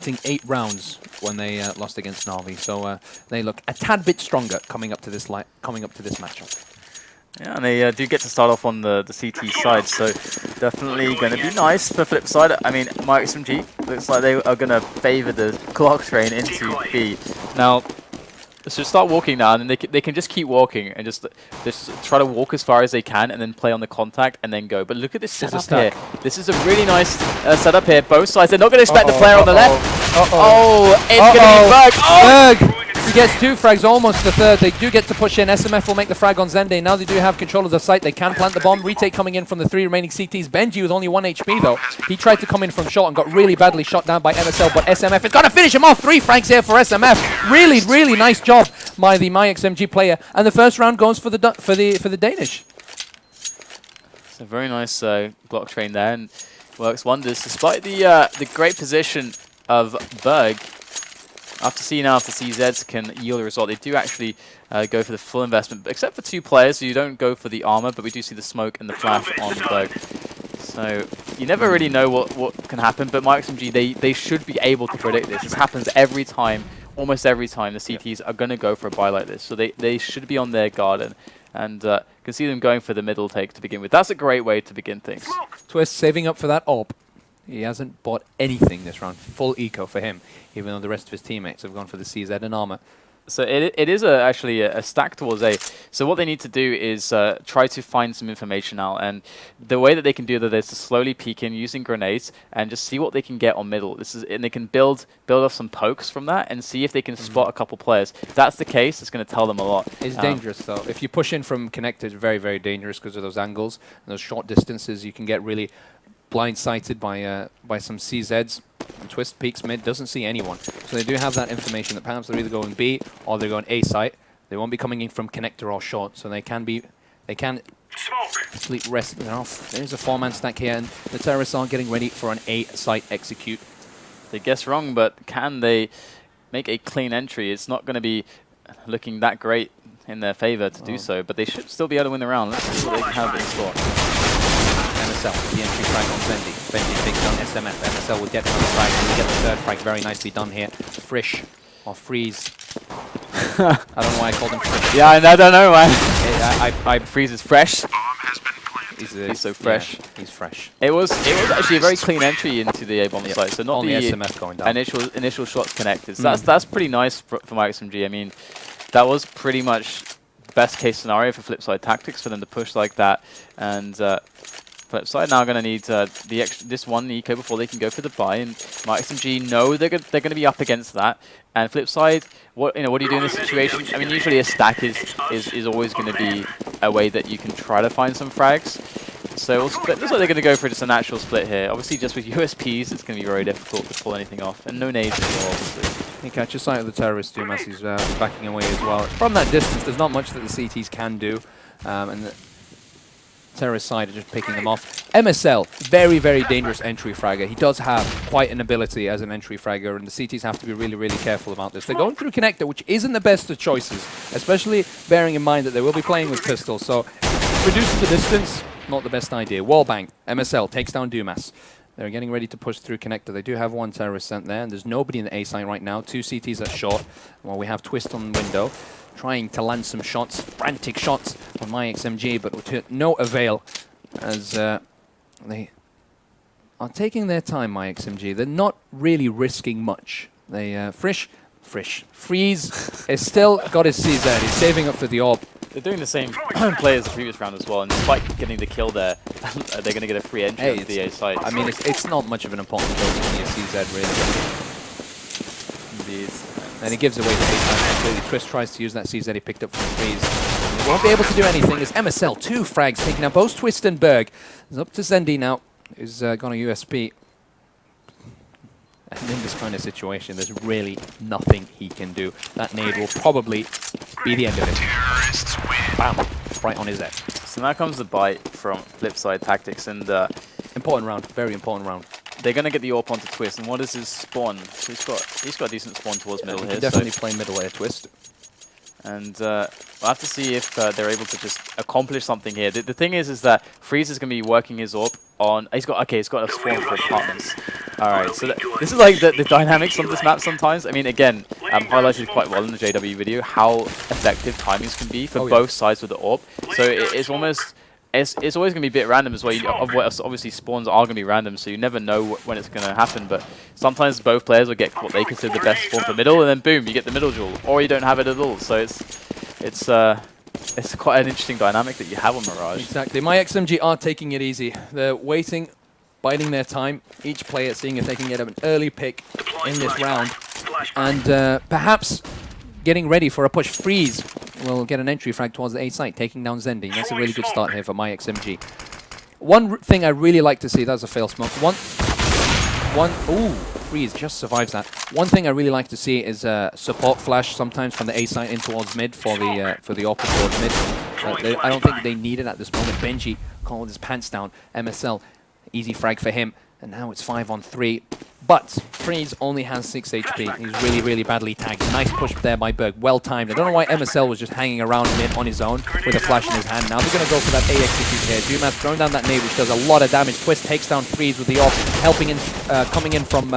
8 rounds when they lost against Na'Vi, so they look a tad bit stronger coming up to this matchup. Yeah, and they do get to start off on the CT side, so definitely going to be nice for flip side. I mean, myXMG looks like they are going to favour the clock train into B. Now, so start walking now, and then they can just keep walking and just try to walk as far as they can, and then play on the contact and then go. But look at this setup here. This is a really nice setup here. Both sides. They're not going to expect the player on the left. Oh, it's going to be Berg. Berg! He gets 2 frags, almost the third. They do get to push in. SMF will make the frag on Zende. Now they do have control of the site. They can plant the bomb. Retake coming in from the 3 remaining CTs. Benji with only 1 HP though. He tried to come in from short and got really badly shot down by MSL, but SMF is going to finish him off. 3 frags here for SMF. Really, really nice job by the myXMG player. And the first round goes for the Danish. It's a very nice block train there, and works wonders despite the great position of Berg. After seeing now if the CZs can yield a result, they do actually go for the full investment, except for 2 players, so you don't go for the armor, but we do see the smoke and the flash on Berg. So you never really know what can happen, but myXMG, they should be able to predict this. This happens every time, almost every time the CTs are going to go for a buy like this, so they should be on their guard, and can see them going for the middle take to begin with. That's a great way to begin things. Twist saving up for that AWP. He hasn't bought anything this round. Full eco for him, even though the rest of his teammates have gone for the CZ and armor. So it is actually a stack towards A. So what they need to do is try to find some information out. And the way that they can do that is to slowly peek in using grenades and just see what they can get on middle. And they can build off some pokes from that and see if they can spot a couple players. If that's the case, it's going to tell them a lot. It's dangerous though. If you push in from connector, it's very, very dangerous because of those angles and those short distances. You can get really blindsided by some CZs. And Twist peeks mid, doesn't see anyone. So they do have that information that perhaps they're either going B or they're going A site. They won't be coming in from connector or short, so they can sleep resting off. There's a 4-man stack here, and the terrorists are getting ready for an A site execute. They guess wrong, but can they make a clean entry? It's not going to be looking that great in their favor to do so, but they should still be able to win the round. Let's see what they can have in store. MSL, the entry frag on Benji. Benji takes down SMF. MSL will get another frag, and we get the 3rd frag. Very nicely done here. Frisch, or Freeze. I don't know why I called him Frisch. Yeah, I don't know, man. Freeze is fresh. He's so fresh. Yeah, he's fresh. It was actually a very clean entry into the A bomb site, so not only the SMF going down. initial shots connected. So that's pretty nice for myXMG. I mean, that was pretty much best case scenario for Flipside Tactics for them to push like that, and Flipside now going to need this one eco before they can go for the buy, and myXMG know they're going to be up against that. And Flipside, what do you do in this situation? I mean, usually a stack is always going to be a way that you can try to find some frags. So it looks like they're going to go for just a natural split here. Obviously, just with USPs, it's going to be very difficult to pull anything off, and no nades as well, obviously. He catches sight of the terrorist. Dumas is backing away as well. From that distance, there's not much that the CTs can do, and the terrorist side are just picking them off. MSL, very, very dangerous entry fragger. He does have quite an ability as an entry fragger, and the CTs have to be really, really careful about this. They're going through connector, which isn't the best of choices, especially bearing in mind that they will be playing with pistols. So reducing the distance, not the best idea. Wallbang, MSL takes down Dumas. They're getting ready to push through connector. They do have 1 terrorist sent there, and there's nobody in the A site right now. 2 CTs at short, while we have Twist on window, trying to land some shots, frantic shots on myXMG, but to no avail, as they are taking their time, myXMG. They're not really risking much. They, Freeze has still got his CZ. He's saving up for the AWP. They're doing the same play as the previous round as well, and despite getting the kill there, they're going to get a free entry into the A site. I mean, it's not much of an important goal to only a CZ, really. Indeed. And he gives away the A site completely. Twist tries to use that CZ he picked up from Freeze. He won't be able to do anything as MSL, 2 frags taking out both Twist and Berg. It's up to Zendi now, who's got a USP. And in this kind of situation, there's really nothing he can do. That nade will probably be the end of it. Bam! Right on his head. So now comes the bite from Flipside Tactics, and important round, very important round. They're going to get the AWP onto Twist, and what is his spawn? So he's got a decent spawn towards middle here. Definitely play middle air Twist. And we'll have to see if they're able to just accomplish something here. The thing is that Freeze is going to be working his AWP on... He's got a spawn for apartments. Alright, so this is like the dynamics on this map sometimes. I mean, again, highlighted quite well in the JW video how effective timings can be for both sides with the AWP. So it's almost, it's always going to be a bit random as well. Obviously, spawns are going to be random, so you never know when it's going to happen. But sometimes both players will get what they consider the best spawn for middle, and then boom, you get the middle duel, or you don't have it at all. So it's quite an interesting dynamic that you have on Mirage. Exactly. myXMG are taking it easy. They're waiting, biding their time, each player seeing if they can get an early pick in this round. And perhaps getting ready for a push. Freeze will get an entry frag towards the A site, taking down Zendi. That's a really good start here for myXMG. One thing I really like to see, that's a fail smoke. Ooh, Freeze just survives that. One thing I really like to see is support flash sometimes from the A site in towards mid for the AWP towards mid. I don't think they need it at this moment. Benji called his pants down. MSL, easy frag for him. And now it's 5-on-3. But Freeze only has 6 HP. He's really, really badly tagged. Nice push there by Berg. Well timed. I don't know why MSL was just hanging around mid on his own with a flash in his hand. Now they're going to go for that A execute here. Dumas throwing down that nade, which does a lot of damage. Twist takes down Freeze with the off, helping in, coming in from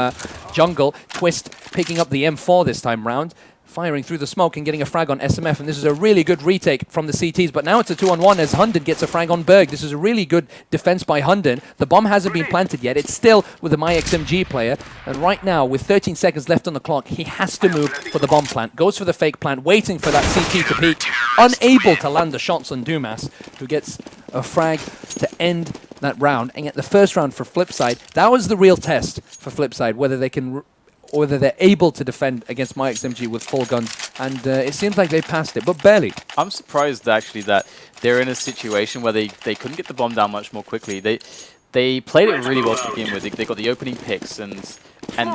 jungle. Twist picking up the M4 this time round. Firing through the smoke and getting a frag on SMF, and this is a really good retake from the CTs, but now it's a 2-on-1 as Hunden gets a frag on Berg. This is a really good defense by Hunden. The bomb hasn't been planted yet. It's still with the myXMG player, and right now, with 13 seconds left on the clock, he has to move for the bomb plant. Goes for the fake plant, waiting for that CT to peek, unable to land the shots on Dumas, who gets a frag to end that round. And at the first round for Flipside, that was the real test for Flipside, whether they can whether they're able to defend against myXMG with full guns, and it seems like they passed it, but barely. I'm surprised actually that they're in a situation where they couldn't get the bomb down much more quickly. They played it really well to begin with. They got the opening picks, and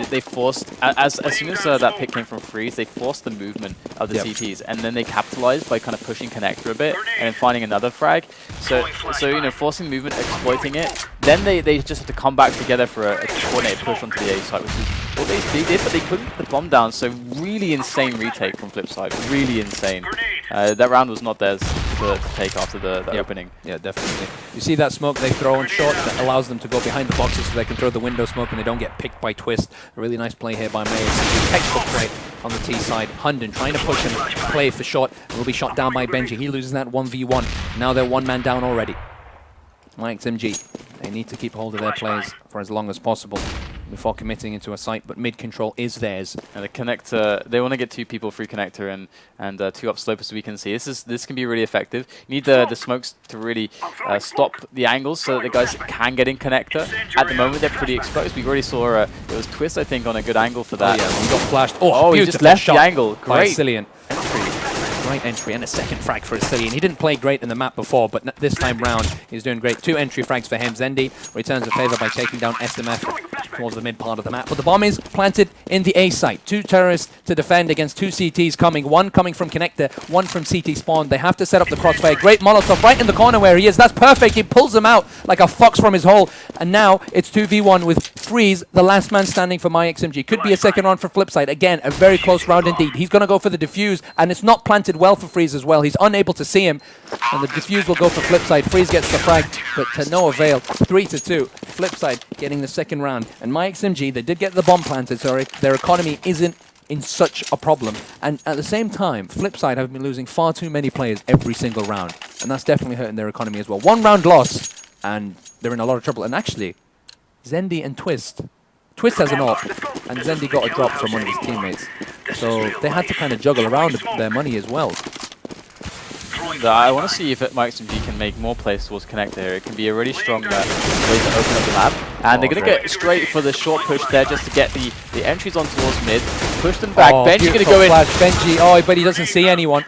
they forced, as soon as that pick came from Freeze, they forced the movement of the CTs, and then they capitalized by kind of pushing connector a bit and then finding another frag. So you know, forcing movement, exploiting it. Then they just have to come back together for a coordinated push onto the A side, which is what they did, but they couldn't get the bomb down. So really insane retake from Flipside, really insane. That round was not theirs to take after the opening. Yeah, definitely. You see that smoke they throw in short that allows them to go behind the boxes so they can throw the window smoke and they don't get picked by Twist. A really nice play here by May. Textbook play on the T side. Hunden trying to push and play for short. Will be shot down by Benji. He loses that 1v1. Now they're one man down already. myXMG. They need to keep hold of their players for as long as possible before committing into a site, but mid control is theirs. And the connector, they want to get 2 people free connector and 2 upslope, as we can see. This can be really effective. You need the smokes to really stop the angles so that the guys can get in connector. At the moment, they're pretty exposed. We already saw it was Twist, I think, on a good angle for that. Oh, yeah, he got flashed. Oh, he just left the angle. Great. Cillian. Right entry and a second frag for Cillian. He didn't play great in the map before, but this time round he's doing great. 2 entry frags for him. Zendi returns the favor by taking down SMF towards the mid part of the map. But the bomb is planted in the A site. 2 terrorists to defend against 2 CTs coming. 1 coming from connector, 1 from CT spawn. They have to set up the crossfire. Great Molotov right in the corner where he is. That's perfect. He pulls them out like a fox from his hole. And now it's 2v1 with Freeze, the last man standing for myXMG. Could be a second round for Flipside. Again, a very close round indeed. He's going to go for the defuse, and it's not planted well for Freeze as well. He's unable to see him, and the defuse will go for Flipside. Freeze gets the frag, but to no avail. 3-2. Flipside getting the second round. And myXMG, they did get the bomb planted, so their economy isn't in such a problem. And at the same time, Flipside have been losing far too many players every single round, and that's definitely hurting their economy as well. 1 round loss, and they're in a lot of trouble. And actually, Zendi and Twist has an AWP, and Zendi got a drop from one of his teammates. So they had to kind of juggle around their money as well. I want to see if myXMG can make more plays towards connector here. It can be a really strong way to open up the map. And they're going to get straight for the short push there just to get the entries on towards mid. Push them back. Benji's going to go in. Benji, but he doesn't see anyone.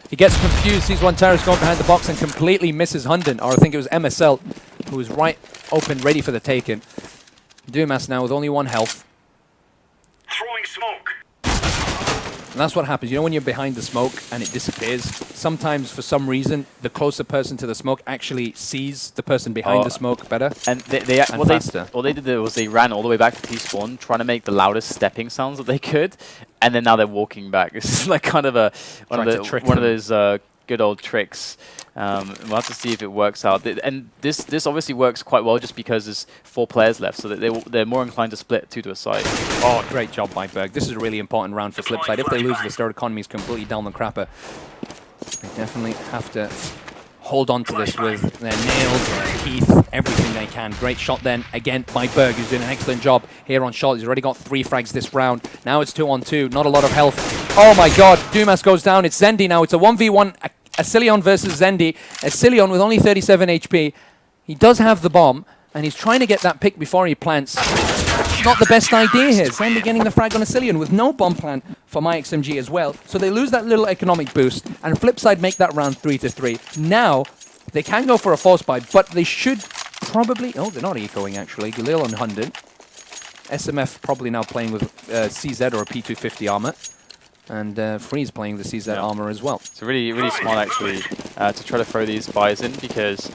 He gets confused, sees one terrorist going behind the box and completely misses Hunden. Or I think it was MSL, who was right open, ready for the taken. Dumas now with only 1 health. Throwing smoke. And that's what happens. You know when you're behind the smoke and it disappears? Sometimes, for some reason, the closer person to the smoke actually sees the person behind the smoke better and faster. What they did was they ran all the way back to T-spawn, trying to make the loudest stepping sounds that they could, and then now they're walking back. This is like kind of one of those good old tricks. We'll have to see if it works out. And this obviously works quite well just because there's 4 players left, so that they're more inclined to split 2 to a side. Oh, great job by Berg. This is a really important round for Flipside. If they lose, the third economy is completely down the crapper. They definitely have to hold on to this with their nails, their teeth, everything they can. Great shot then, again, by Berg, who's doing an excellent job here on shot. He's already got 3 frags this round. Now it's 2-on-2, not a lot of health. Oh my god, Dumas goes down. It's Zendi now. It's a 1v1, Asilion versus Zendi. Asilion with only 37 HP. He does have the bomb, and he's trying to get that pick before he plants. It's not the best idea here. Zendi getting the frag on Asilion with no bomb plant for myXMG as well. So they lose that little economic boost, and Flipside make that round 3-3. Now, they can go for a force buy, but they should probably... Oh, they're not ecoing, actually. Galil and Hunden. SMF probably now playing with CZ or a P250 armor. And Freeze playing the CZ armor as well. It's really, really smart, actually, to try to throw these buys in, because,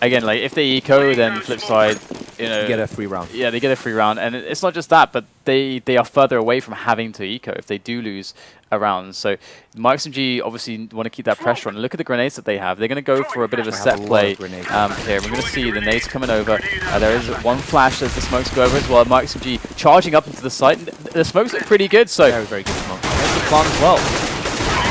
again, like, if they eco, then Flipside, you know... Get a free round. Yeah, they get a free round. And it's not just that, but they are further away from having to eco if they do lose a round. So myXMG obviously want to keep that pressure on. Look at the grenades that they have. They're going to go for a bit of a set play here. We're going to see the nades coming over. There is one flash as the smokes go over as well. myXMG charging up into the site. The smokes look pretty good, so... Very, very good smoke. There's the plant as well.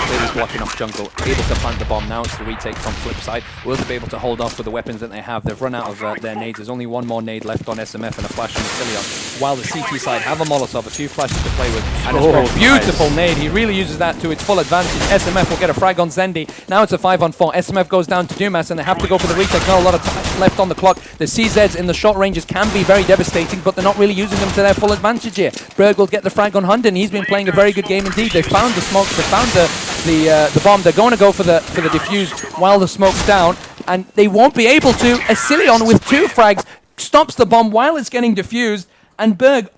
Clearly blocking off jungle, able to plant the bomb. Now it's the retake from Flipside. Will they be able to hold off with the weapons that they have? They've run out of their nades. There's only one more nade left on SMF and a flash from Asilion. While the CT side have a Molotov, a few flashes to play with. And it's a beautiful nade. He really uses that to its full advantage. SMF will get a frag on Zendi. Now it's a 5-on-4. SMF goes down to Dumas and they have to go for the retake. Not a lot of time left on the clock. The CZs in the short ranges can be very devastating, but they're not really using them to their full advantage here. Berg will get the frag on Hunden. He's been playing a very good game indeed. They found the smoke. They found the bomb. They're going to go for the defuse while the smoke's down, and they won't be able to. Asilion with 2 frags stops the bomb while it's getting defused, and Berg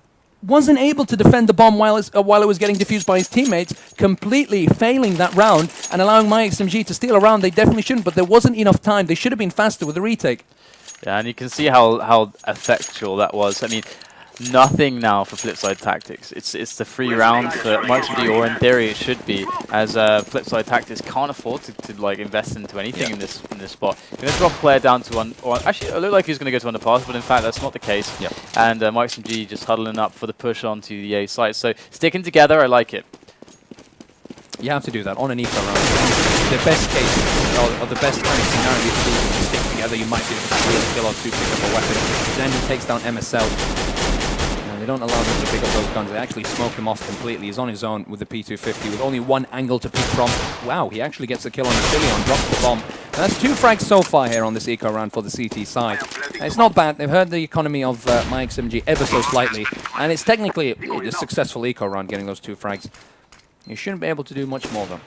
wasn't able to defend the bomb while it was getting defused by his teammates, completely failing that round and allowing myXMG to steal a round. They definitely shouldn't, but there wasn't enough time. They should have been faster with the retake. Yeah, and you can see how effectual that was. I mean, nothing now for Flipside Tactics. It's the free round for myXMG, or in theory it should be, as Flipside Tactics can't afford to like invest into anything in this spot. Going to drop a player down to one, or actually it looked like he was going to go to underpass, but in fact that's not the case. And myXMG just huddling up for the push onto the A site. So sticking together, I like it. You have to do that on an eco round. The best case, or the best kind of scenario is to stick together. You might be able to steal a kill or 2, pick up a weapon. Then he takes down MSL. They don't allow him to pick up those guns. They actually smoke him off completely. He's on his own with the P250 with only one angle to pick from. Wow, he actually gets the kill on Asilion, drops the bomb. And that's 2 frags so far here on this eco round for the CT side. It's not bad. They've hurt the economy of myXMG ever so slightly. And it's technically a successful eco round getting those 2 frags. You shouldn't be able to do much more though.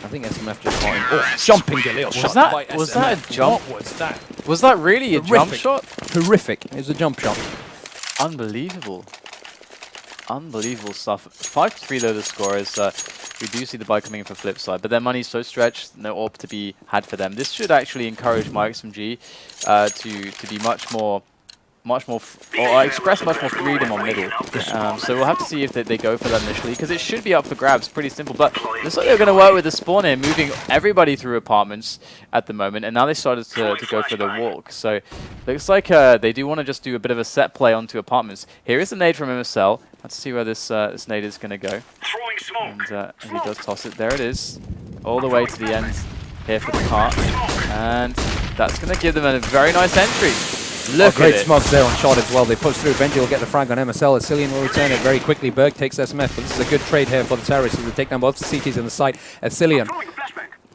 I think SMF just got him. Oh, jumping Galil shot. Was that a jump? What was that? Was that really a jump shot? Horrific. It was a jump shot. Unbelievable. Unbelievable stuff. 5-3 though the score is. We do see the buy coming in for Flipside, but their money's so stretched, no AWP to be had for them. This should actually encourage myXMG to be much more, or express much more freedom on middle. So we'll have to see if they go for that initially, because it should be up for grabs, pretty simple. But looks like they're going to work with the spawn here, moving everybody through apartments at the moment, and now they started to go for the walk. So looks like they do want to just do a bit of a set play onto apartments. Here is the nade from MSL. Let's see where this nade is going to go. And he does toss it. There it is, all the way to the end here for the cart, and that's going to give them a very nice entry. Look great at it. smokes there on shot as well. They push through. Benji will get the frag on MSL. Asilion will return it very quickly. Berg takes SMF, but this is a good trade here for the terrorists as they take down both the CTs in the site. Asilion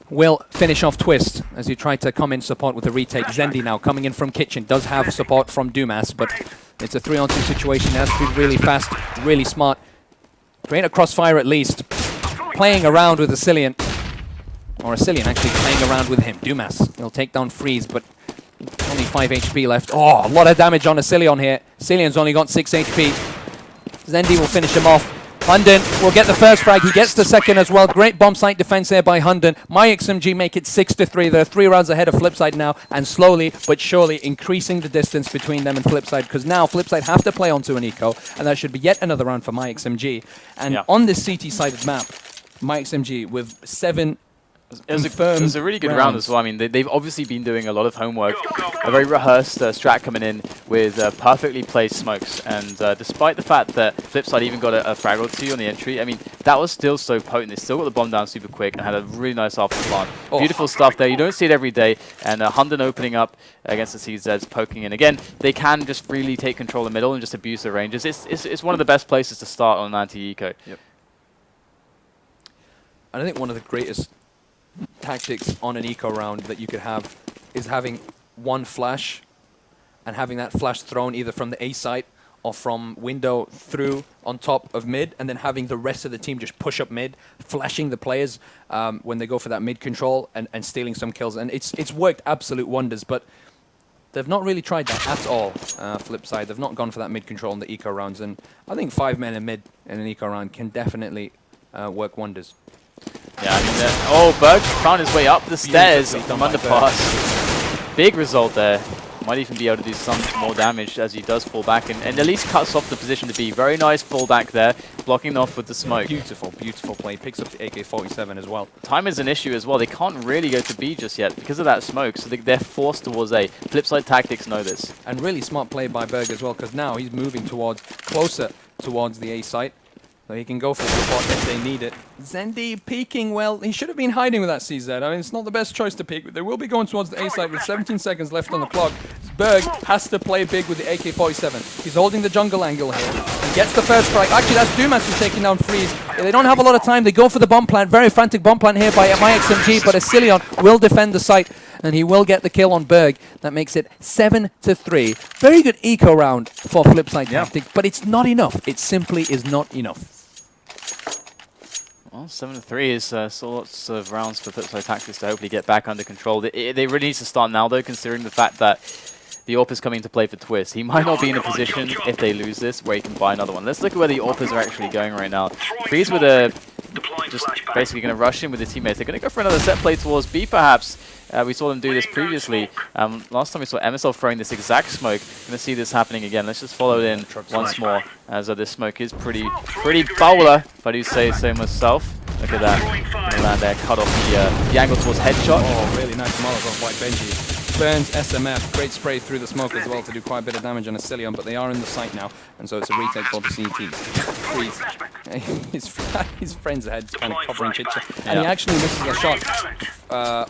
will finish off Twist as he tried to come in support with the retake. Zendi now coming in from kitchen. Does have support from Dumas, but it's a 3-on-2 situation. It has to be really fast, really smart. Create a crossfire at least. Playing around with Asilion. Or Asilion actually playing around with him. Dumas will take down Freeze, but only 5 HP left. Oh, a lot of damage on Asilion here. Asillion's only got 6 HP. Zendi will finish him off. Hunden will get the first frag. He gets the second as well. Great bomb site defense there by Hunden. myXMG make it 6-3. They're 3 rounds ahead of Flipside now, and slowly but surely increasing the distance between them and Flipside, because now Flipside have to play onto an eco, and that should be yet another round for myXMG. And on this CT-sided map, myXMG with 7 It was a really good round as well. I mean, they've obviously been doing a lot of homework, a very rehearsed strat coming in with perfectly placed smokes. And despite the fact that Flipside even got a frag or two on the entry, I mean, that was still so potent. They still got the bomb down super quick and had a really nice after plant. Beautiful stuff there. You don't see it every day. And Hunden opening up against the CZs, poking in. Again, they can just really take control of the middle and just abuse the ranges. It's one of the best places to start on an anti-eco. Yep. And I think one of the greatest tactics on an eco round that you could have is having one flash and having that flash thrown either from the A site or from window through on top of mid, and then having the rest of the team just push up mid, flashing the players when they go for that mid control and stealing some kills. And it's worked absolute wonders, but they've not really tried that at all. Flipside, they've not gone for that mid control in the eco rounds, and I think 5 men in mid in an eco round can definitely work wonders. Yeah, I mean, Berg found his way up the stairs from underpass. Big result there. Might even be able to do some more damage as he does fall back and at least cuts off the position to be. Very nice fall back there, blocking off with the smoke. Beautiful, beautiful play. Picks up the AK-47 as well. Time is an issue as well. They can't really go to B just yet because of that smoke, so they're forced towards A. Flipside tactics know this. And really smart play by Berg as well, because now he's moving closer towards the A site. So he can go for the support if they need it. Zendy peeking, well, he should have been hiding with that CZ. I mean, it's not the best choice to peek, but they will be going towards the A site with 17 seconds left on the clock. Berg has to play big with the AK-47. He's holding the jungle angle here. He gets the first strike. Actually, that's Dumas who's taking down Freeze. They don't have a lot of time. They go for the bomb plant. Very frantic bomb plant here by myXMG, but Asilion will defend the site, and he will get the kill on Berg. That makes it 7-3. Very good eco round for Flipside Tactics, but it's not enough. It simply is not enough. Well, 7-3 is still lots of rounds for Flipside Tactics to hopefully get back under control. They really need to start now, though, considering the fact that the AWP is coming to play for Twist. He might not be in a position, if they lose this, where he can buy another one. Let's look at where the AWPers are actually going right now. Freeze with just basically going to rush in with the teammates. They're going to go for another set play towards B, perhaps. We saw them do this previously. Last time we saw MSL throwing this exact smoke. Going to see this happening again. Let's just follow it in once more, as this smoke is pretty bowler, if I do say so myself. Look at that. Gonna land there, cut off the angle towards headshot. Oh, really nice Molotov, White Benji. Burns SMF, great spray through the smoke as well to do quite a bit of damage on Asilion, but they are in the site now, and so it's a retake for the CT. Freeze. His friend's ahead kind of covering Kitchen, and he actually misses a shot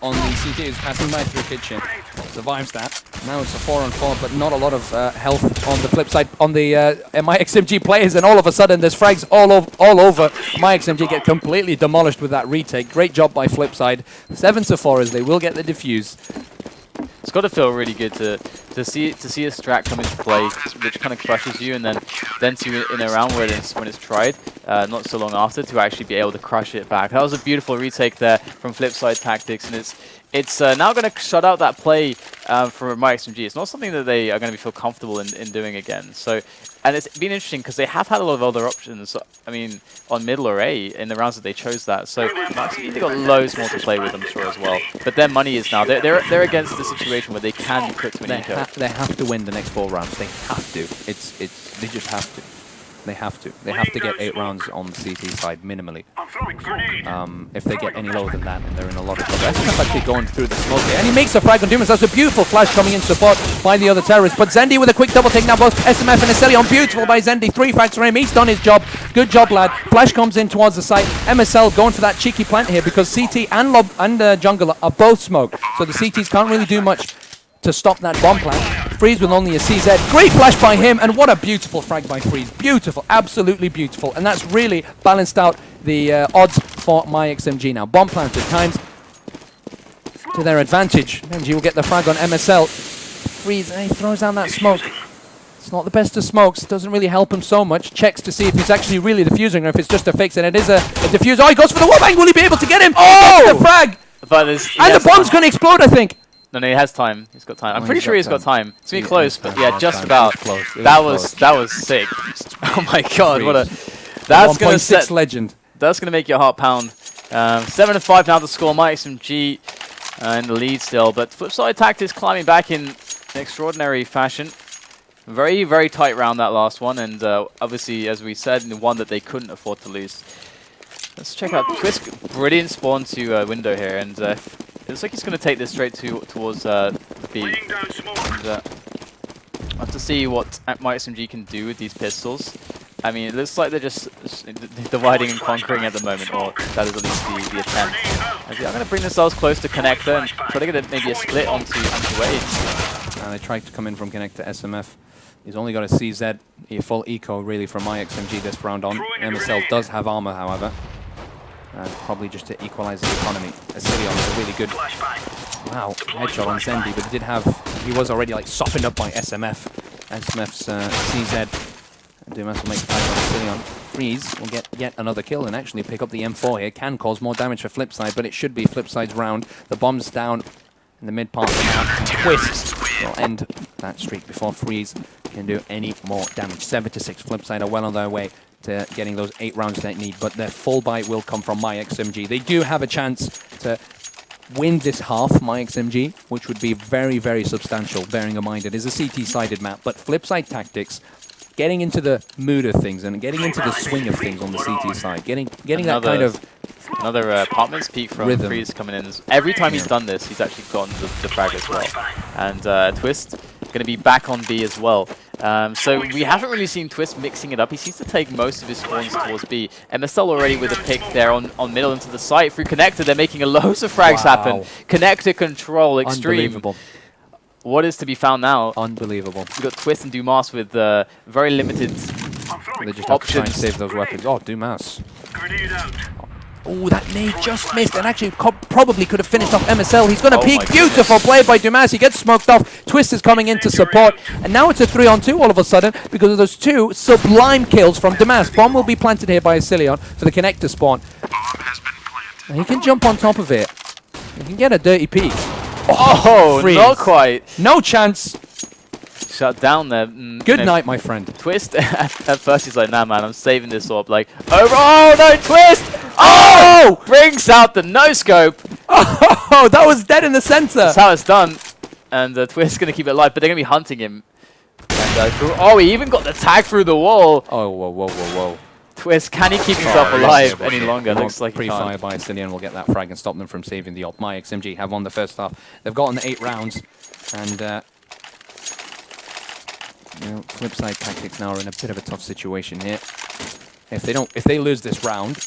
on the CT. He's passing by through Kitchen, survives that. Now it's a 4-on-4, but not a lot of health on the flip side on the myXMG players, and all of a sudden there's frags all over. myXMG get completely demolished with that retake. Great job by Flipside. 7-4 as they will get the defuse. It's got to feel really good to see a strat come into play, which kind of crushes you, and then to in a round when it's tried, not so long after, to actually be able to crush it back. That was a beautiful retake there from Flipside Tactics, and it's now going to shut out that play for myXMG. It's not something that they are going to feel comfortable in doing again. So, and it's been interesting because they have had a lot of other options. I mean, on middle or A in the rounds that they chose that. So myXMG, they got loads more to play with, I'm sure, as well. But their money is now they're against the situation where they can be put to an eco. They have to win the next 4 rounds. They have to. They just have to. They have to. They have to get 8 rounds on the CT side minimally. If they get any lower than that, and they're in a lot of trouble. SMF actually going through the smoke here, and he makes a frag on Dumas. That's a beautiful flash coming in support by the other terrorists. But Zendy with a quick double take now, both SMF and Asilion. Beautiful by Zendy. 3 frags for him. He's done his job. Good job, lad. Flash comes in towards the site. MSL going for that cheeky plant here because CT and Jungle are both smoke, so the CTs can't really do much to stop that bomb plant. Freeze with only a CZ. Great flash by him, and what a beautiful frag by Freeze. Beautiful, absolutely beautiful. And that's really balanced out the odds for myXMG now. Bomb plant at times to their advantage. MG will get the frag on MSL. Freeze, he throws down that smoke. It's not the best of smokes. Doesn't really help him so much. Checks to see if he's actually really defusing or if it's just a fix, and it is a defuse. Oh, he goes for the wallbang. Will he be able to get him? Oh! He gets the frag! But and the bomb's going to explode, I think. No, he has time. He's got time. I'm pretty sure he's got time. It's been close, but yeah, just time. about. That was sick. Oh my god, what a... That's going to set... legend. That's going to make your heart pound. 7-5 now to score. myXMG in the lead still, but Flipside Tactics climbing back in extraordinary fashion. Very, very tight round that last one, and obviously, as we said, one that they couldn't afford to lose. Let's check out Twist. Brilliant spawn to window here, and it looks like he's going to take this straight towards B. Laying down smoke. And, I have to see what myXMG can do with these pistols. I mean, it looks like they're just dividing and conquering at the moment, or that is at least the attempt. Okay, I'm going to bring themselves close to connector and try to get maybe a split onto Wade. They tried to come in from connector SMF. He's only got a CZ, a full eco really from myXMG this round on. MSL does have armor, however. Probably just to equalize the economy. Asilion is a really good headshot on Zendi, but he was already like softened up by SMF. SMF's CZ. Dumas will make the fight on Asilion. Freeze will get yet another kill and actually pick up the M4 here. Can cause more damage for Flipside, but it should be Flipside's round. The bomb's down in the mid part of the map. Twist will end that streak before Freeze can do any more damage. 7-6. Flipside are well on their way to getting those 8 rounds they need, but their full bite will come from myXMG. They do have a chance to win this half, myXMG, which would be very, very substantial, bearing in mind it is a CT-sided map, but Flipside tactics, getting into the mood of things and getting into the swing of things on the CT side, getting that kind of another apartments peak from rhythm. Freeze coming in. Every time he's done this, he's actually gotten the frag as well. And Twist going to be back on B as well. So we haven't really seen Twist mixing it up. He seems to take most of his spawns towards B. MSL already with a pick there on middle into the site. Through Connector, they're making a loads of frags happen. Connector control, extreme. Unbelievable. What is to be found now? Unbelievable. We've got Twist and Dumas with very limited They just have to try and save those weapons. Oh, Dumas. Grenade out. Oh, that nade just missed and actually probably could have finished off MSL. He's going to Oh peek. my Beautiful play by Dumas. He gets smoked off. Twist is coming in to support. And now it's a 3-on-2 all of a sudden because of those 2 sublime kills from Dumas. Bomb will be planted here by Asilion for the connector spawn. And he can jump on top of it. He can get a dirty peek. Oh, Freeze. not quite. No chance. Shut down there. Good night, my friend. Twist, at first he's like, nah man, I'm saving this orb. Like, oh no, Twist! Oh! Brings out the no-scope. Oh, that was dead in the center. That's how it's done. And Twist's going to keep it alive, but they're going to be hunting him. And, oh, he even got the tag through the wall. Oh, whoa, whoa, whoa, whoa. Twist, can he keep himself alive any longer? Looks like he Pre-fire can't. by Asilion will get that frag and stop them from saving the op. myXMG have won the first half. They've gotten 8 rounds, and Flipside tactics now are in a bit of a tough situation here. If they lose this round,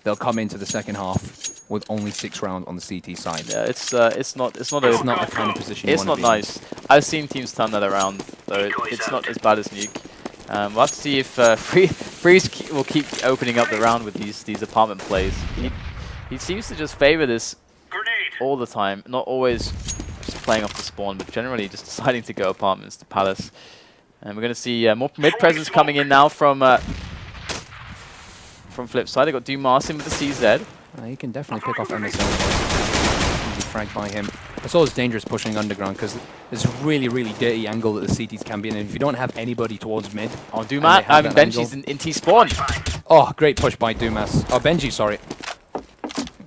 they'll come into the second half with only 6 rounds on the CT side. Yeah, it's not It's not the kind of position you It's want not to be nice. I've seen teams turn that around, so it's not as bad as Nuke. We'll have to see if Freeze will keep opening up the round with these apartment plays. He seems to just favor this all the time, not always just playing off the spawn, but generally just deciding to go apartments to Palace. And we're going to see more mid presence coming in now from Flipside. They got Dumas in with the CZ. He can definitely pick off MSL. Easy frag by him. It's always dangerous pushing underground because there's a really, really dirty angle that the CTs can be in. And if you don't have anybody towards mid... Oh, Dumas, Benji's in T-spawn. Oh, great push by Dumas. Oh, Benji, sorry.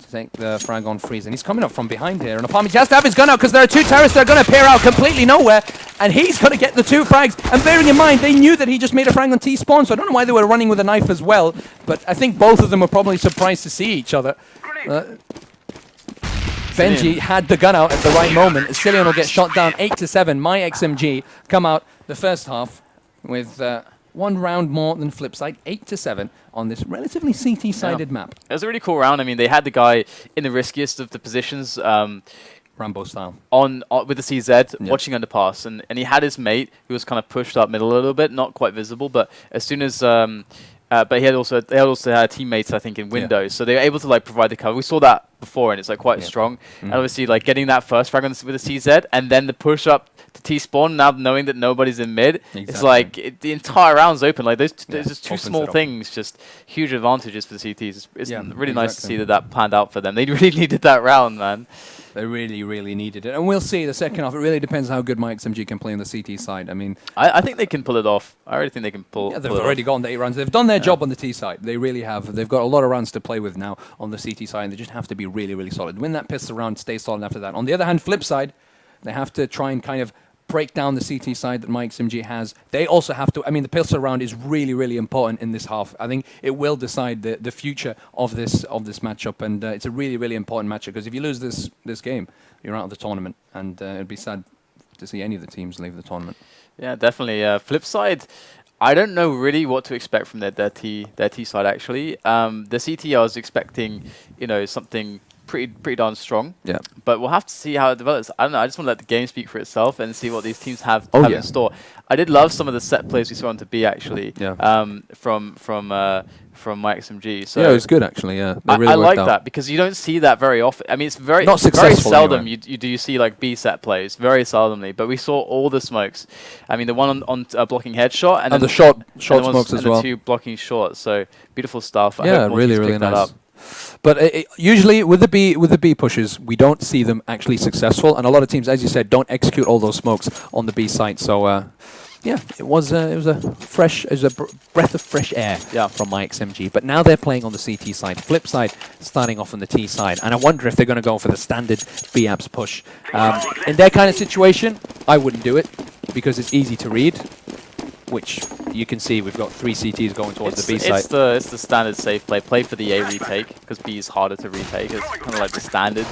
To take the frag on Freeze. And he's coming up from behind here. And Apartment, he has to have his gun out because there are 2 terrorists that are going to appear out completely nowhere. And he's going to get the 2 frags. And bearing in mind, they knew that he just made a frag on T-spawn. So I don't know why they were running with a knife as well. But I think both of them were probably surprised to see each other. Benji had the gun out at the right moment. Asilion will get shot down 8-7. myXMG come out the first half with 1 round more than Flipside, 8-7 on this relatively CT-sided map. It was a really cool round. I mean, they had the guy in the riskiest of the positions, Rambo style. With the CZ, watching underpass, and he had his mate who was kind of pushed up middle a little bit, not quite visible, but as soon as but they had also had teammates, I think, in windows, so they were able to like provide the cover. We saw that before, and it's like quite strong. And obviously, like getting that first frag with the CZ, and then the push up to T-spawn. Now knowing that nobody's in mid, it's like the entire round's open. Like there's just 2 small things, just huge advantages for the CTs. It's really nice to see that panned out for them. They really needed that round, man. They really, really needed it. And we'll see the second half. It really depends how good myXMG can play on the CT side. I mean... I think they can pull it off. I already think they can pull they've pull already gotten the 8 rounds. They've done their job on the T side. They really have. They've got a lot of rounds to play with now on the CT side, and they just have to be really, really solid. Win that pistol round, stay solid after that. On the other hand, flip side, they have to try and kind of break down the CT side that myXMG has. They also have to. I mean, the pistol round is really, really important in this half. I think it will decide the future of this matchup, and it's a really, really important matchup because if you lose this game, you're out of the tournament, and it'd be sad to see any of the teams leave the tournament. Yeah, definitely. Flip side, I don't know really what to expect from their T side actually. The CT I was expecting, something pretty darn strong. Yeah. But we'll have to see how it develops. I don't know. I just want to let the game speak for itself and see what these teams have in store. I did love some of the set plays we saw onto B actually. Yeah. From myXMG. So yeah, it was good actually. Yeah, they really I like out. that because you don't see that very often. I mean, it's very Not very successful seldom anyway. you see like B set plays, very seldomly. But we saw all the smokes. I mean, the one on blocking headshot and then the short and smokes as and well. the 2 blocking short. So beautiful stuff. I Yeah, hope more really, teams really pick that nice. up. But usually with the B pushes, we don't see them actually successful, and a lot of teams, as you said, don't execute all those smokes on the B site. So yeah, it was a breath of fresh air from myXMG. But now they're playing on the CT side. Flip side starting off on the T side, and I wonder if they're going to go for the standard B apps push. In their kind of situation, I wouldn't do it because it's easy to read. Which you can see we've got 3 CTs going towards the B side. It's the standard safe play. Play for the A retake because B is harder to retake. It's kind of like the standard.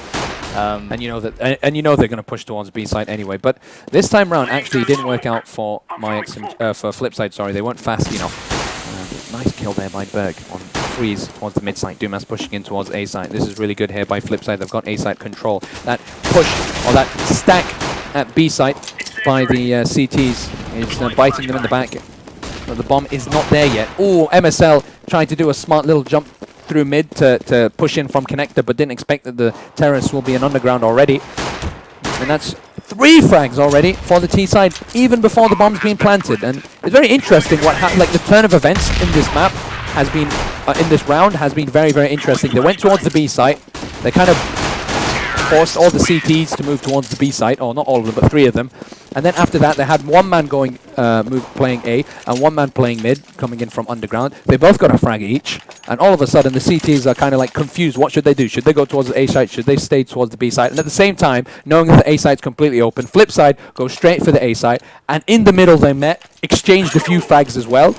And you know that, and you know they're going to push towards B side anyway. But this time round, actually, didn't work out for for Flip side. Sorry, they weren't fast enough. Nice kill there by Berg on freeze towards the mid side. Dumas pushing in towards A side. This is really good here by Flip side. They've got A side control. That push or that stack at B side by the CTs is biting them in the back. But the bomb is not there yet. Oh, MSL trying to do a smart little jump through mid to push in from connector, but didn't expect that the terrorists will be in underground already. And that's 3 frags already for the T side, even before the bomb's been planted. And it's very interesting what happened. Like the turn of events in this map has been, in this round, has been very, very interesting. They went towards the B site. They kind of forced all the CTs to move towards the B site, or not all of them, but 3 of them. And then after that, they had one man going, playing A, and one man playing mid, coming in from underground. They both got a frag each, and all of a sudden, the CTs are kind of like confused. What should they do? Should they go towards the A site? Should they stay towards the B site? And at the same time, knowing that the A site's completely open, Flip side goes straight for the A site, and in the middle they met, exchanged a few frags as well,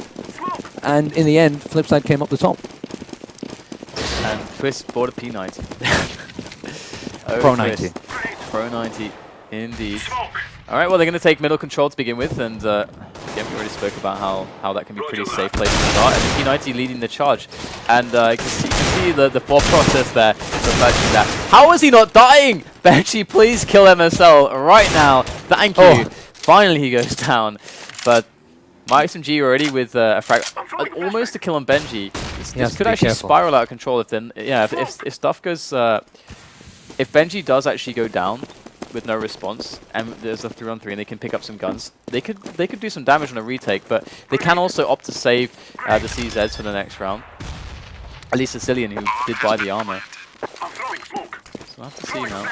and in the end, Flip side came up the top. And Twist bought a P90. Pro 90. Pro 90, indeed. All right, well, they're going to take middle control to begin with, and again, we already spoke about how that can be pretty safe place to start. And P90 leading the charge, and you can see the thought process there. How is he not dying? Benji, please kill MSL right now. Thank you. Finally, he goes down, but myXMG already with a frag, almost a kill on Benji. This could actually spiral out of control if then, if stuff goes, if Benji does actually go down with no response, and there's a 3-on-3 and they can pick up some guns, they could do some damage on a retake, but they can also opt to save the CZs for the next round. At least Sicilian, who did buy the armor. So we'll have to see now.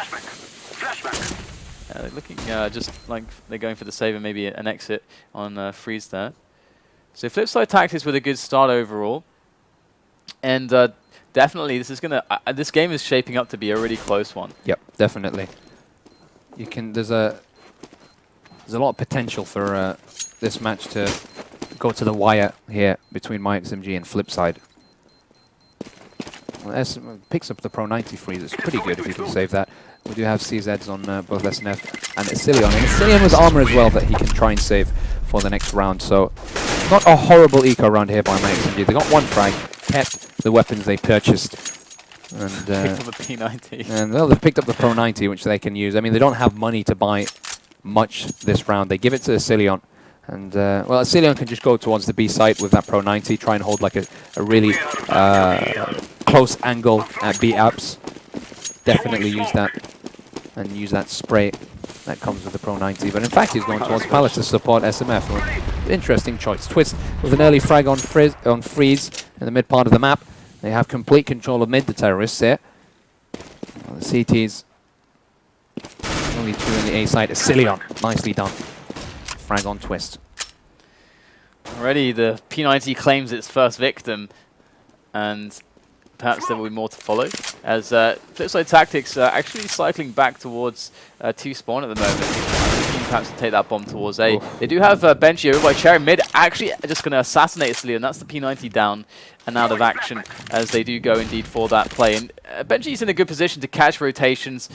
They're looking just like they're going for the save and maybe an exit on freeze there. So Flipside Tactics with a good start overall, and definitely this is gonna. This game is shaping up to be a really close one. Yep, definitely. There's a lot of potential for this match to go to the wire here between myXMG and Flipside. Well, picks up the Pro 90 freeze. It's pretty good if you can save that. We do have CZs on both SNF and Asilion. And Asilion with armor as well that he can try and save for the next round. So not a horrible eco round here by myXMG. They got 1 frag, kept the weapons they purchased. And picked up a P90. And well, they've picked up the Pro 90, which they can use. I mean, they don't have money to buy much this round. They give it to Asilion. And, well, Asilion can just go towards the B site with that Pro 90, try and hold like a really close angle at B apps. Definitely use that. And use that spray that comes with the Pro 90. But in fact, he's going towards Palace to support SMF. Well, interesting choice. Twist with an early frag on freeze in the mid part of the map. They have complete control of mid, the terrorists here. Well, the CTs, only 2 in the A side. Asilion, nicely done. Frag on Twist. Already the P90 claims its first victim, and perhaps there will be more to follow, as Flipside Tactics actually cycling back towards 2 spawn at the moment. perhaps to take that bomb towards A. Oof. They do have Benji over by Cherry mid, actually just going to assassinate Cillian. That's the P90 down and out of action as they do go indeed for that play. And Benji's in a good position to catch rotations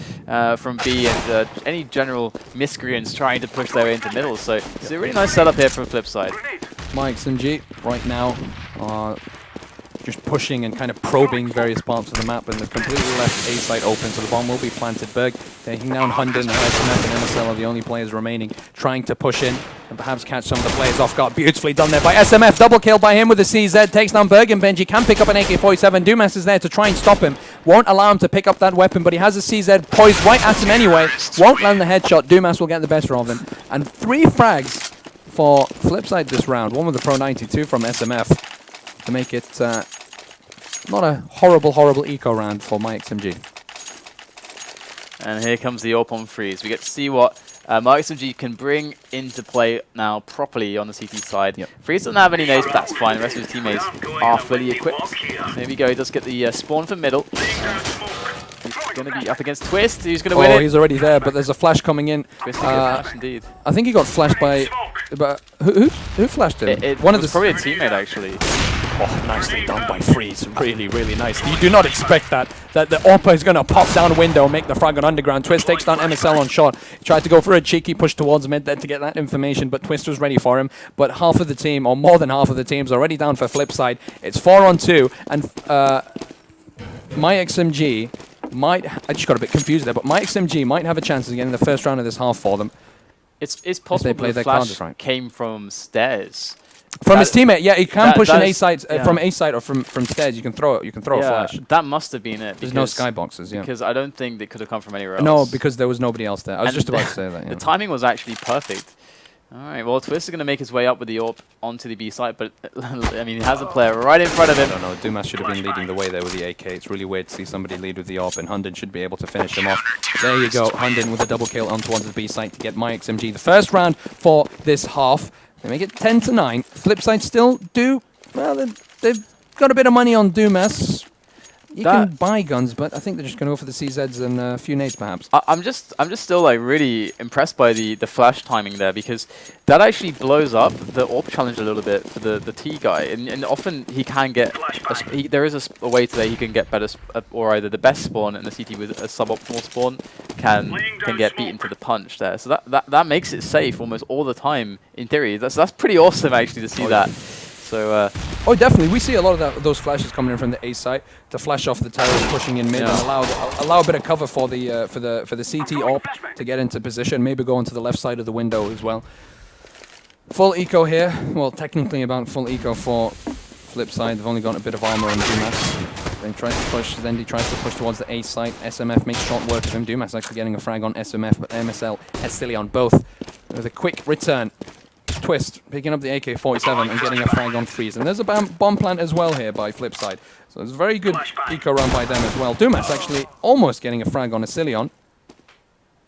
from B and any general miscreants trying to push their way into middle. So it's a really nice setup here from Flipside. myXMG right now just pushing and kind of probing various parts of the map, and they've completely left A site open, so the bomb will be planted. Berg taking down Hunden, and SMF and MSL are the only players remaining, trying to push in and perhaps catch some of the players off guard. Beautifully done there by SMF. Double kill by him with the CZ. Takes down Berg, and Benji can pick up an AK-47. Dumas is there to try and stop him. Won't allow him to pick up that weapon, but he has a CZ poised right at him anyway. Won't land the headshot. Dumas will get the better of him. And 3 frags for Flipside this round. One with the Pro 92 from SMF to make it not a horrible eco round for myXMG. And here comes the AWP on freeze. We get to see what myXMG can bring into play now properly on the CT side. Yep. Freeze doesn't have any nades, but that's fine. The rest of his teammates are fully equipped. There we go. He does get the spawn from middle. He's going to be up against Twist. He's going to win it. He's already there, but there's a flash coming in. Twist to get flashed indeed. I think he got flashed by... But who flashed him? It One was of the... probably a teammate, actually. Oh, nicely done by Freeze. Really nice. You do not expect that the AWP is going to pop down a window and make the frag on underground. Twist takes down MSL on shot. He tried to go for a cheeky push towards mid there to get that information, but Twist was ready for him. But half of the team, or more than half of the team, is already down for Flipside. It's 4-on-2, and myXMG might... I just got a bit confused there, but myXMG might have a chance of getting the first round of this half for them. It's possible play the their flash right. came from stairs. From his teammate, yeah, he can push an is- A side yeah. from A side or from stairs. You can throw it. You can throw a flash. That must have been it. There's no skyboxes. Yeah. Because I don't think they could have come from anywhere else. No, because there was nobody else there. I was And just about to say that. The Yeah. timing was actually perfect. All right, well, Twist is going to make his way up with the AWP onto the B site, but I mean, he has a player right in front of I him. don't know. Dumas should have been leading the way there with the AK. It's really weird to see somebody lead with the AWP, and Hunden should be able to finish him off. There you go. Hunden with a double kill on towards the B site to get myXMG the first round for this half. They make it 10-9. Flipside still do... Well, they've got a bit of money on Dumas. You can buy guns, but I think they're just going to go for the CZs and a few nades, perhaps. I'm just still like really impressed by the flash timing there, because that actually blows up the AWP challenge a little bit for the T guy, and often he can get there is a way today he can get better or either the best spawn in the CT with a suboptimal spawn can get beaten to the punch there. So that makes it safe almost all the time in theory. That's pretty awesome actually to see that. So oh, definitely. We see a lot of those flashes coming in from the A site to flash off the terrorists pushing in mid and allow a bit of cover for the CT AWP to get into position. Maybe go onto the left side of the window as well. Full eco here. Well, technically about full eco for Flipside. They've only got a bit of armor on Dumas. Then tries to push. Zendy tries to push towards the A site. SMF makes short work of him. Dumas actually getting a frag on SMF, but MSL has Silly on both with a quick return. Twist picking up the AK-47 and getting a frag on Freeze. And there's a bomb plant as well here by Flipside. So it's a very good eco run by them as well. Dumas actually almost getting a frag on Asilion.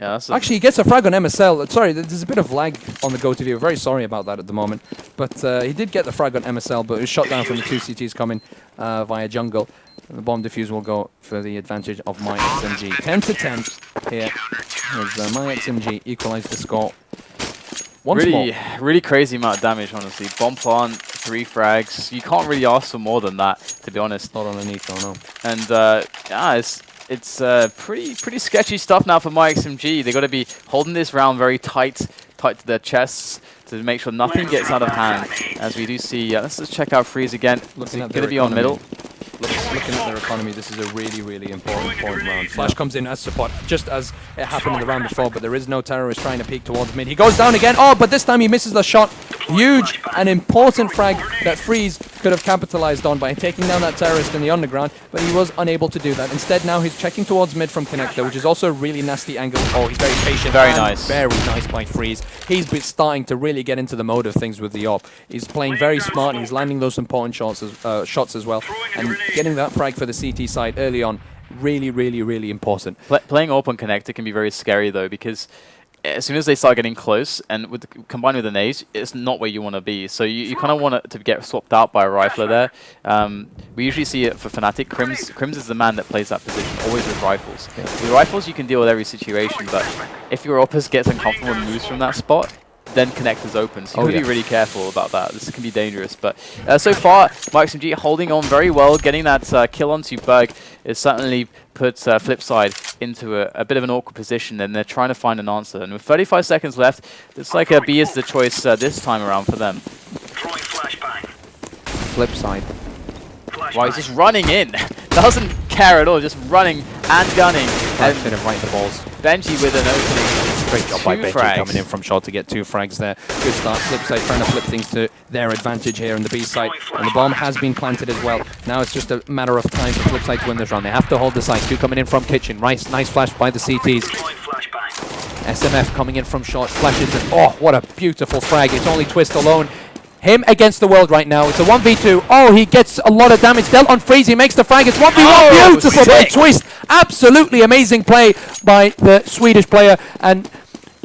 yeah, that's Actually, he gets a frag on MSL. Sorry, there's a bit of lag on the go to view. Very sorry about that at the moment. But he did get the frag on MSL, but it was shot down from the 2 CTs coming via jungle. And the bomb defuse will go for the advantage of myXMG. 10-10 here as myXMG equalized the score. Really crazy amount of damage, honestly. Bomb plant, 3 frags. You can't really ask for more than that, to be honest. Not on an eco, no. And yeah, it's pretty sketchy stuff now for myXMG. They got to be holding this round very tight to their chests to make sure nothing gets out of hand. As we do see, let's just check out Freeze again. Looking at going to be on middle. Looking at their economy, this is a really important round. Flash comes in as support, just as it happened in the round before, but there is no terrorist trying to peek towards mid. He goes down again, but this time he misses the shot. Huge and important frag that Freeze could have capitalized on by taking down that terrorist in the underground, but he was unable to do that. Instead, now he's checking towards mid from Connector, which is also a really nasty angle. Oh, he's very patient. Very nice. Very nice by Freeze. He's been starting to really get into the mode of things with the AWP. He's playing very smart. He's landing those important shots as well, and getting that frag for the CT side early on. Really important. Playing AWP on Connector can be very scary though, because as soon as they start getting close, and with combined with the nades, it's not where you want to be. So you kind of want it to get swapped out by a rifler there. We usually see it for Fnatic. Crims is the man that plays that position, always with rifles. Yeah. With rifles, you can deal with every situation, but if your Opus gets uncomfortable and moves from that spot, then connector's open. So you have to be really careful about that. This can be dangerous. But so far, myXMG holding on very well, getting that kill onto Berg is certainly put Flipside into a bit of an awkward position, and they're trying to find an answer. And with 35 seconds left, looks like B is the choice this time around for them. Throwing flashbang. Flipside. Wow, he's just running in. Doesn't care at all, just running and gunning. And right in the balls. Benji with an opening. Great job by Benji frags. coming in from shot to get 2 frags there. Good start. Flipside trying to flip things to their advantage here in the B side. And the bomb has been planted as well. Now it's just a matter of time for Flipside to win this round. They have to hold the site. 2 coming in from kitchen. Nice flash by the CTs. Throwing flashbang. SMF coming in from short. Flashes and oh, what a beautiful frag. It's only Twist alone. Him against the world right now. It's a 1v2. Oh, he gets a lot of damage. Dealt on Freeze. He makes the frag. It's 1v1. Oh, beautiful by Twist. Absolutely amazing play by the Swedish player. And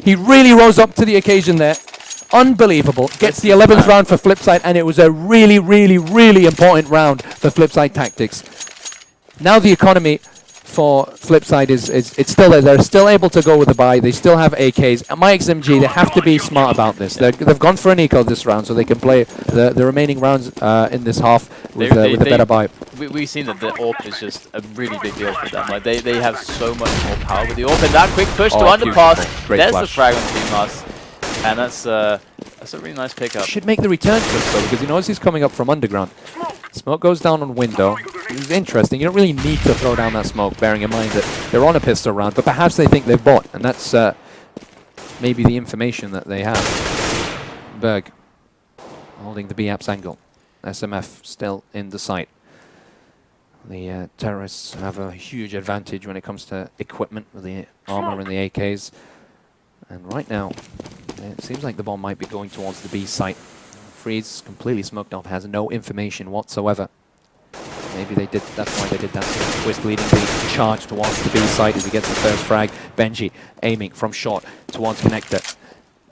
he really rose up to the occasion there. Unbelievable. Gets the 11th round for Flipside. And it was a really, really, really important round for Flipside Tactics. Now the economy for Flipside is it's still there. They're still able to go with the buy. They still have AKs. And myXMG, they have to be smart about this. They've gone for an eco this round, so they can play the remaining rounds in this half with a better buy. We've seen that the AWP is just a really big deal for them. Like they have so much more power with the AWP, and that quick push to underpass. There's the frag on Team Us, and that's a really nice pickup. Should make the return to this though, because he knows he's coming up from underground. Smoke goes down on window. It's interesting. You don't really need to throw down that smoke, bearing in mind that they're on a pistol round, but perhaps they think they've bought, and that's maybe the information that they have. Berg holding the B-apps angle. SMF still in the site. The terrorists have a huge advantage when it comes to equipment with the armor and the AKs. And right now, it seems like the bomb might be going towards the B site. Freeze completely smoked off, has no information whatsoever. Maybe they did, that's why they did that. So Twist leading the charge towards the B site as he gets the first frag. Benji aiming from short towards connector.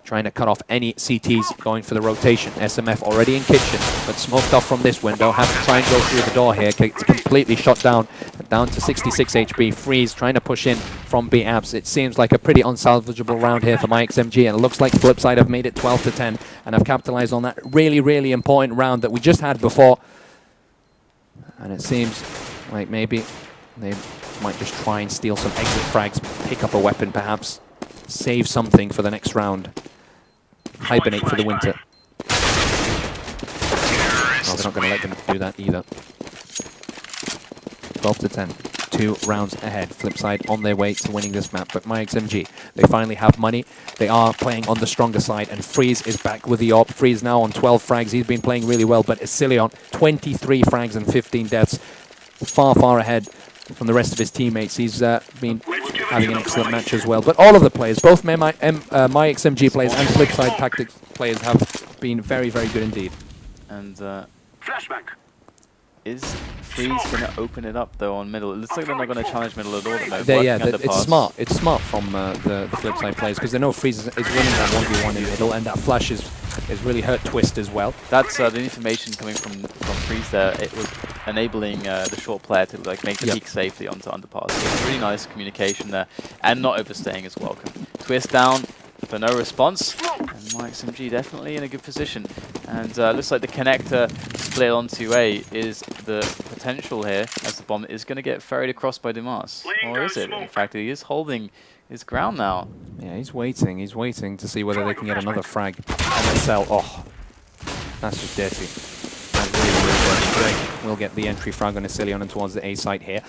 Trying to cut off any CTs going for the rotation. SMF already in kitchen, but smoked off from this window. Have to try and go through the door here. It's completely shot down to 66 HP. Freeze trying to push in from B-Abs. It seems like a pretty unsalvageable round here for myXMG, and it looks like Flipside have made it 12-10 and have capitalized on that really, really important round that we just had before. And it seems like maybe they might just try and steal some exit frags, pick up a weapon perhaps, save something for the next round. Hibernate for the winter. Oh, they're not going to let them do that either. 12-10. 2 rounds ahead. Flipside on their way to winning this map. But myXMG, they finally have money. They are playing on the stronger side. And Freeze is back with the AWP. Freeze now on 12 frags. He's been playing really well. But Asilion, 23 frags and 15 deaths. Far, far ahead from the rest of his teammates. He's been having an excellent match as well. But all of the players, both myXMG players and Flipside Tactics players have been very, very good indeed. And Flashback. is Freeze going to open it up though on middle? It looks like they're not going to challenge middle at all. It's smart. It's smart from the Flipside players because they know Freeze is winning that 1v1 in middle, and that flash is really hurt Twist as well. That's the information coming from Freeze there. It was enabling the short player to like make the peek safely onto underpass. So it's really nice communication there, and not overstaying is welcome. Twist down for no response, and myXMG definitely in a good position. And looks like the connector split onto A is the potential here, as the bomb is going to get ferried across by Dumas. Or is it? In fact, he is holding his ground now. Yeah, he's waiting. He's waiting to see whether they can get another frag. MSL, oh, that's just dirty. That's really, really dirty. We'll get the entry frag on Asilion and towards the A site here.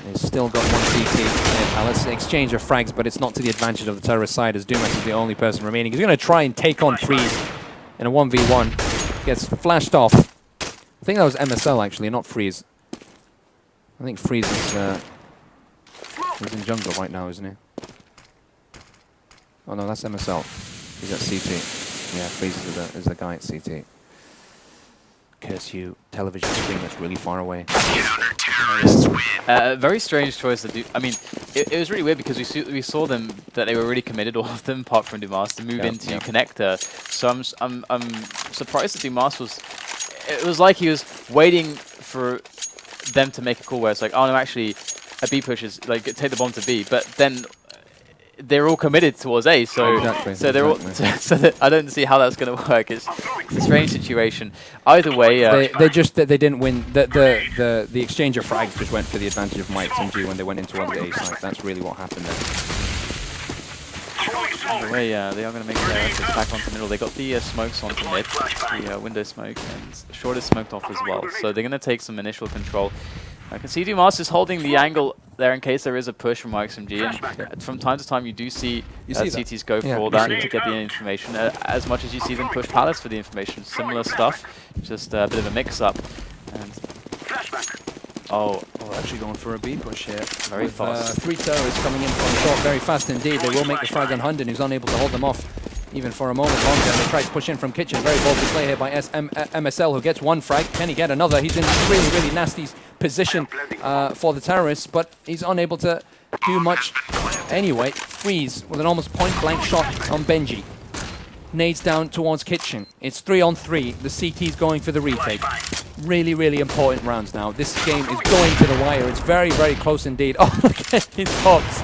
He's still got one CT in Palace. Exchange of frags, but it's not to the advantage of the terrorist side, as Dumas is the only person remaining. He's going to try and take on Freeze in a 1v1. Gets flashed off. I think that was MSL actually, not Freeze. I think Freeze is he's in jungle right now, isn't he? Oh no, that's MSL. He's at CT. Yeah, Freeze is the guy at CT. curse you, television screen that's really far away. Very strange choice to do. I mean, it was really weird because we saw them that they were really committed, all of them, apart from Dumas, to move into connector. So I'm surprised that Dumas was. It was like he was waiting for them to make a call where it's like, oh no, actually, a B push is like take the bomb to B, but then they're all committed towards A, so they're all. So I don't see how that's going to work. It's a strange situation. Either way, they didn't win. The exchange of frags just went for the advantage of myXMG when they went into one of the A sites. That's really what happened there. Either way, they are going to make their efforts back onto middle. They got the smokes onto mid, the window smoke, and short is smoked off as well. So they're going to take some initial control. I can see Dumas is holding the angle there in case there is a push from myXMG. And from time to time, you do see CTs go for all that to get the information, as much as you see them push pallets for the information. Similar stuff, just a bit of a mix-up. And actually going for a B push here. Very fast. 3 terrorists coming in from short very fast indeed. They will make the frag on Hunden, who's unable to hold them off even for a moment longer. And they try to push in from kitchen. Very bold play here by MSL, who gets 1 frag. Can he get another? He's in really, really nasty position for the terrorists, but he's unable to do much anyway. Freeze with an almost point-blank shot on Benji. Nades down towards kitchen. It's 3 on 3. The CT's going for the retake. Really, really important rounds now. This game is going to the wire. It's very, very close indeed. Oh, look at his pops.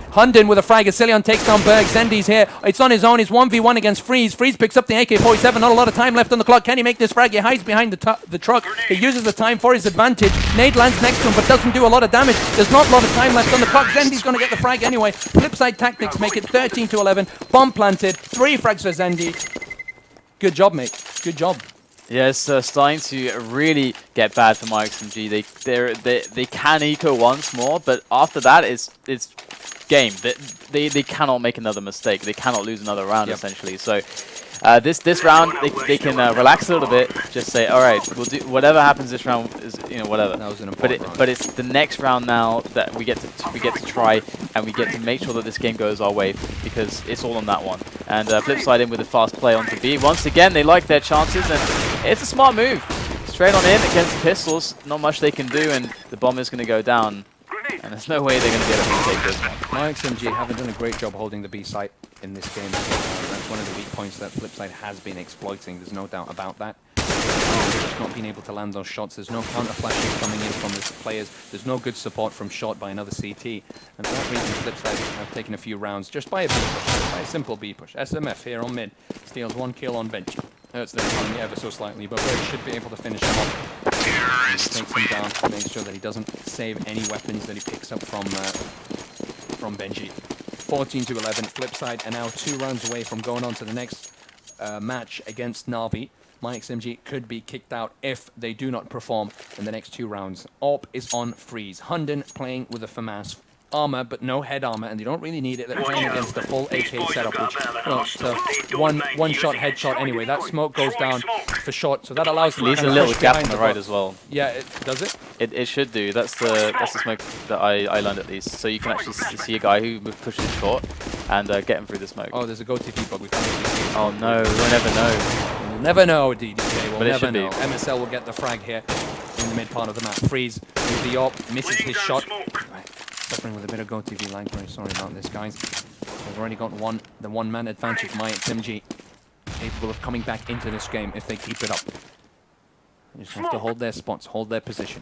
Hunden with a frag. Asilion takes down Berg. Zendi's here. It's on his own. He's 1v1 against Freeze. Freeze picks up the AK-47. Not a lot of time left on the clock. Can he make this frag? He hides behind the truck. He uses the time for his advantage. Nade lands next to him, but doesn't do a lot of damage. There's not a lot of time left on the clock. Zendi's going to get the frag anyway. Flipside tactics make it 13-11. Bomb planted. 3 frags for Zendi. Good job, mate. Good job. Yeah, it's starting to really get bad for myXMG. They can eco once more, but after that, it's game. They cannot make another mistake. They cannot lose another round, essentially. So this round, they can relax a little bit. Just say, all right, we'll do whatever happens this round is whatever. That was an important round. But it's the next round now that we get to try and we get to make sure that this game goes our way, because it's all on that one. And Flipside in with a fast play onto B. Once again, they like their chances, and it's a smart move. Straight on in against the pistols. Not much they can do, and the bomb is going to go down. And there's no way they're going to get a retake this one. myXMG haven't done a great job holding the B site in this game. That's one of the weak points that Flipside has been exploiting. There's no doubt about that. Just not being able to land those shots. There's no counter flashes coming in from the players. There's no good support from shot by another CT. And for that reason, Flipside have taken a few rounds just by a B push, by a simple B push. SMF here on mid steals 1 kill on bench. Hurts their economy ever so slightly, but Bird should be able to finish him off. He takes him down, makes sure that he doesn't save any weapons that he picks up from Benji. 14-11. Flipside are now 2 rounds away from going on to the next match against Na'Vi. myXMG could be kicked out if they do not perform in the next 2 rounds. AWP is on freeze. Hunden playing with a FAMAS armor, but no head armor, and they don't really need it. They're playing against the full AK setup, which, well, it's a one shot headshot anyway. That smoke goes down for short, so that allows them to leaves a little gap on the right as well. Yeah, does it? It should do. That's the smoke that I learned at least. So you can actually see a guy who pushes short and get him through the smoke. Oh, there's a GoTV bug. We can't really see it. Oh no, we'll never know. We'll never know, DDK. We'll but never know. MSL will get the frag here in the mid part of the map. Freeze with the AWP, misses his shot. Right. Suffering with a bit of GoTV lag. Very sorry about this, guys. They've already got the one-man advantage. myXMG capable of coming back into this game if they keep it up. They just have to hold their spots, hold their position.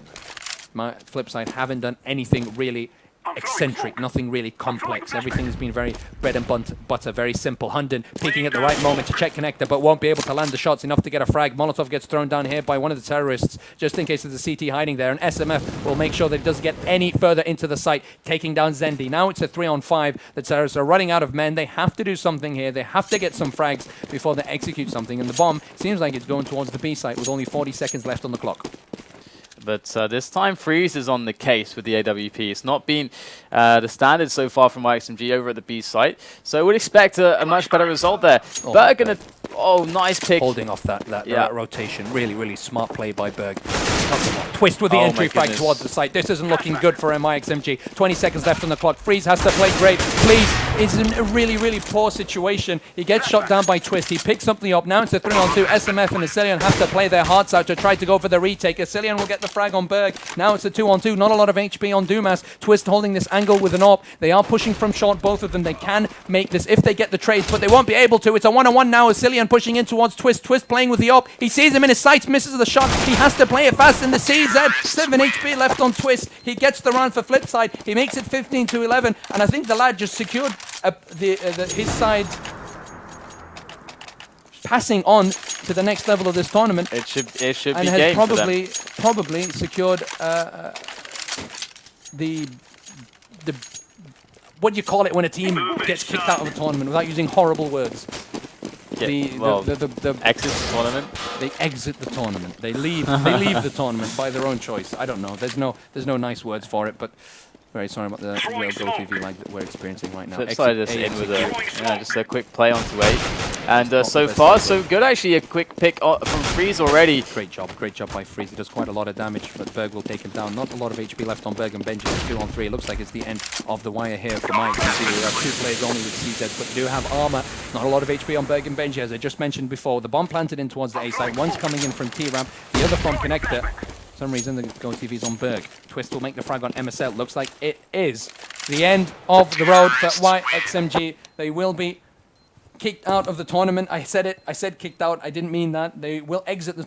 My Flipside haven't done anything really eccentric, nothing really complex. Everything has been very bread and butter, very simple. Hunden peeking at the right moment to check connector, but won't be able to land the shots enough to get a frag. Molotov gets thrown down here by one of the terrorists, just in case there's a CT hiding there, and SMF will make sure that it doesn't get any further into the site, taking down Zendi. Now it's a 3-on-5. The terrorists are running out of men. They have to do something here. They have to get some frags before they execute something, and the bomb seems like it's going towards the B site with only 40 seconds left on the clock. But this time, Freeze is on the case with the AWP. It's not been the standard so far from myXMG over at the B site, so I would expect a much better result there. Berg gonna, nice pick. Holding off that rotation. Really, really smart play by Berg. Twist with the Oh entry my frag goodness. towards the site. This isn't looking good for myXMG. 20 seconds left on the clock. Freeze has to play great. Please is in a really, really poor situation. He gets shot down by Twist. He picks something up. Now it's a 3-on-2. SMF and Asilian have to play their hearts out to try to go for the retake. Asilian will get the frag on Berg. Now it's a 2-on-2. Not a lot of HP on Dumas. Twist holding this angle with an AWP. They are pushing from short, both of them. They can make this if they get the trades, but they won't be able to. It's a 1-on-1 now. Asilian pushing in towards Twist. Twist playing with the AWP. He sees him in his sights, misses the shot. He has to play it fast in the CZ. 7 HP left on Twist. He gets the round for Flipside. He makes it 15-11, and I think the lad just secured his side, passing on to the next level of this tournament. It should And be has game for them. probably secured the what do you call it when a team gets kicked out of a tournament without using horrible words? The Exit the tournament. They exit the tournament. They leave. They leave the tournament by their own choice. I don't know. There's no nice words for it, but very sorry about the real GoTV lag that we're experiencing right now. Flipside is in with just a quick play onto A. And so far, so good actually. A quick pick from Freeze already. Great job by Freeze. He does quite a lot of damage, but Berg will take him down. Not a lot of HP left on Berg and Benji. It's 2-on-3. It looks like it's the end of the wire here for Mike. We have 2 players only with CZ, but do have armor. Not a lot of HP on Berg and Benji, as I just mentioned before. The bomb planted in towards the A side. One's coming in from T-Ramp, the other from Connector. For some reason, the GoTV's on Berg. Twist will make the frag on MSL. Looks like it is the end of the road for myXMG. They will be kicked out of the tournament. I said it. I said kicked out. I didn't mean that. They will exit the